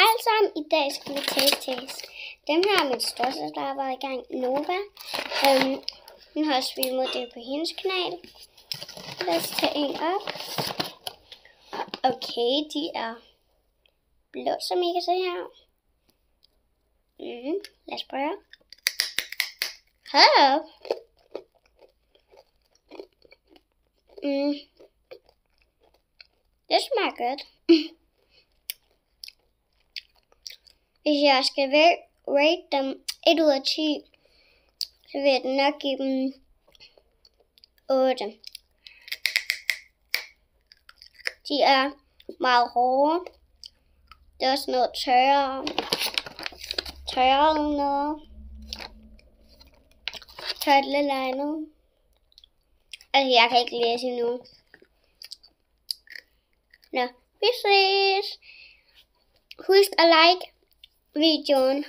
Hej alle sammen, i dag skal vi taste. Dem her er min største, der har været i gang, Nova. Hun har også filmet det på hendes kanal. Lad os tage en op. Okay, de er blå, som I kan se her. Lad os prøve. Hold op. Det smager godt. Hvis jeg skal rate dem 1 ud af 10, så vil jeg nok give dem 8. De er meget hårde. Det er også noget tørre noget. Tørt lidt andet. Altså, jeg kan ikke læse endnu. Nå, vi ses. Husk at like videoen.